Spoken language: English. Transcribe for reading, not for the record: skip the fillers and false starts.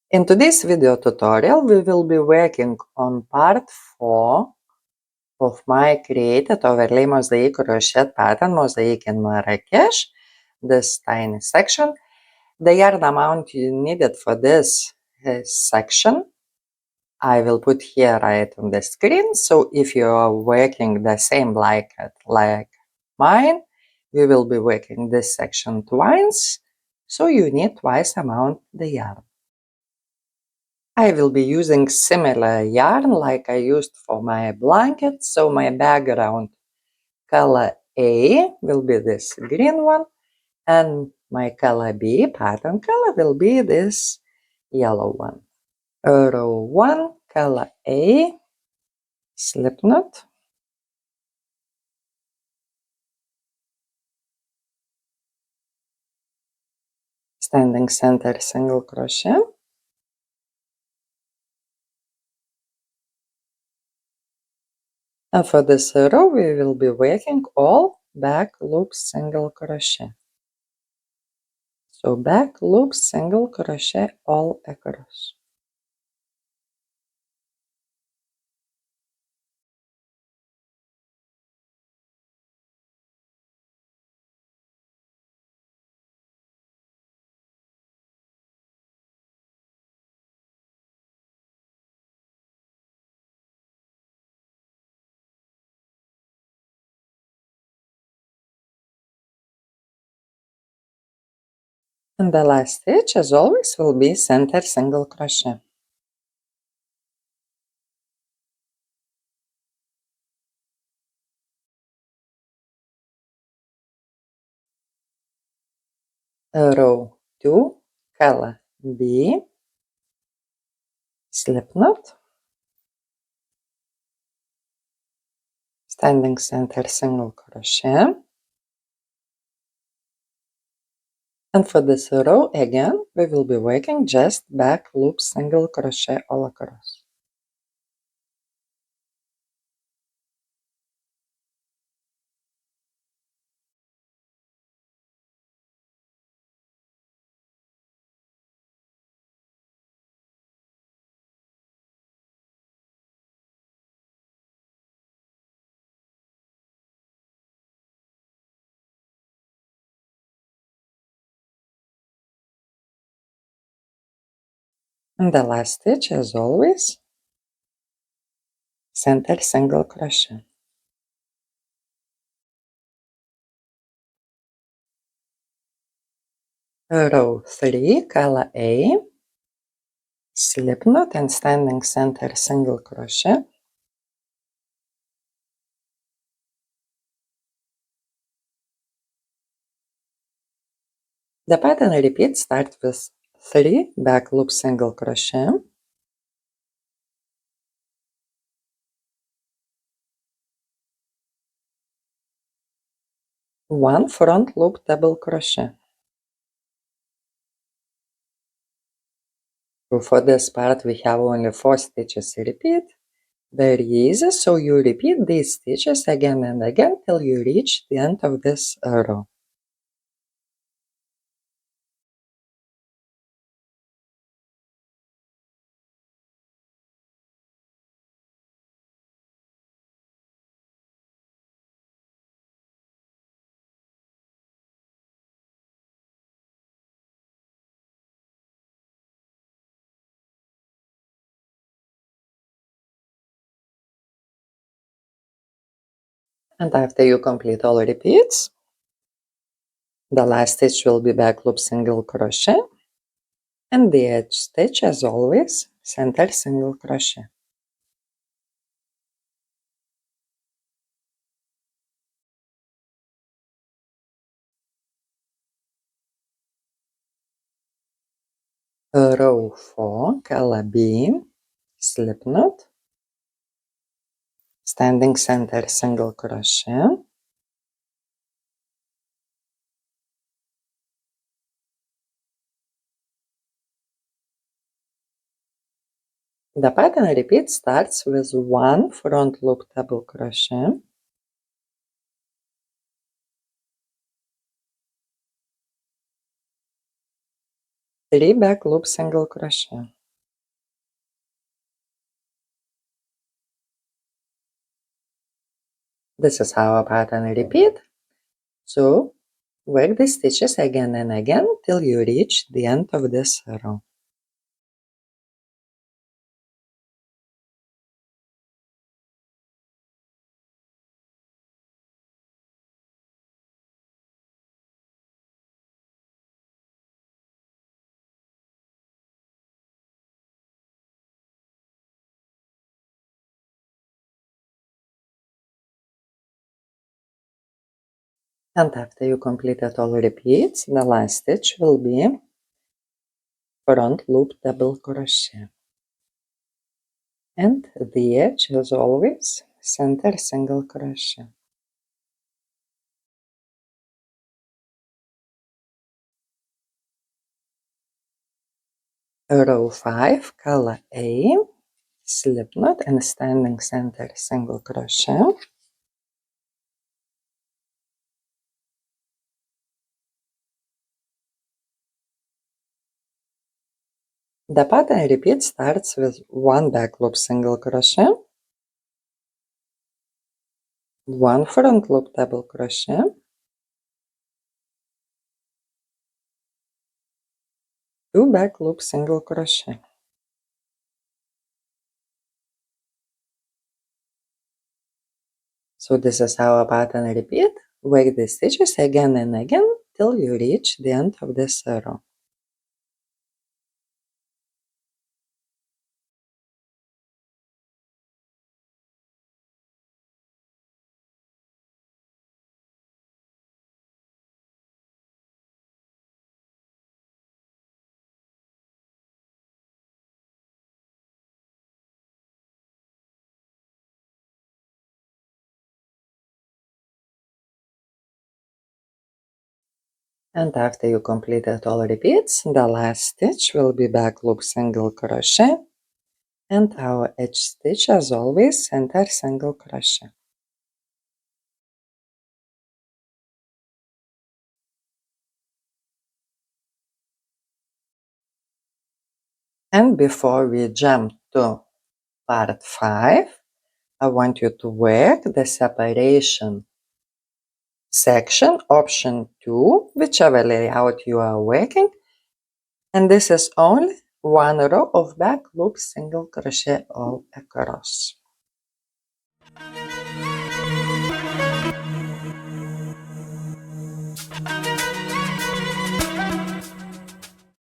In today's video tutorial, we will be working on part 4 of my created overlay mosaic crochet pattern, Mosaic in Marrakesh, this tiny section. The yarn amount you needed for this section, I will put here right on the screen. So if you are working the same like mine, we will be working this section twice. So you need twice amount the yarn. I will be using similar yarn like I used for my blanket, so my background color A will be this green one, and my color B, pattern color, will be this yellow one. Row 1, color A, slip knot, standing center single crochet, and for this row we will be working all back loop single crochet. So back loop single crochet all across. And the last stitch, as always, will be center single crochet. Row 2, color B, slip knot, standing center single crochet. And for this row, again, we will be working just back loop single crochet all across. And the last stitch, as always, center single crochet. Row 3, color A, slip knot and standing center single crochet. The pattern repeat starts with 3 back loop single crochet, 1 front loop double crochet. So for this part we have only 4 stitches repeat. Very easy, so you repeat these stitches again and again till you reach the end of this row. And after you complete all repeats, the last stitch will be back loop single crochet, and the edge stitch, as always, center single crochet. Row 4, color B, slip knot, standing center single crochet, the pattern repeat starts with 1 front loop double crochet, 3 back loop single crochet, This is our pattern repeat. So work the stitches again and again till you reach the end of this row. And after you completed all repeats, the last stitch will be front loop double crochet. And the edge, as always, center single crochet. Row 5, color A, slip knot and standing center single crochet. The pattern repeat starts with 1 back loop single crochet, 1 front loop double crochet, 2 back loop single crochet. So this is our pattern repeat. Work the stitches again and again till you reach the end of this row. And after you completed all repeats, the last stitch will be back loop single crochet and our edge stitch, as always, center single crochet. And before we jump to part 5, I want you to work the separation section, option 2, whichever layout you are working. And this is only 1 row of back loop single crochet all across.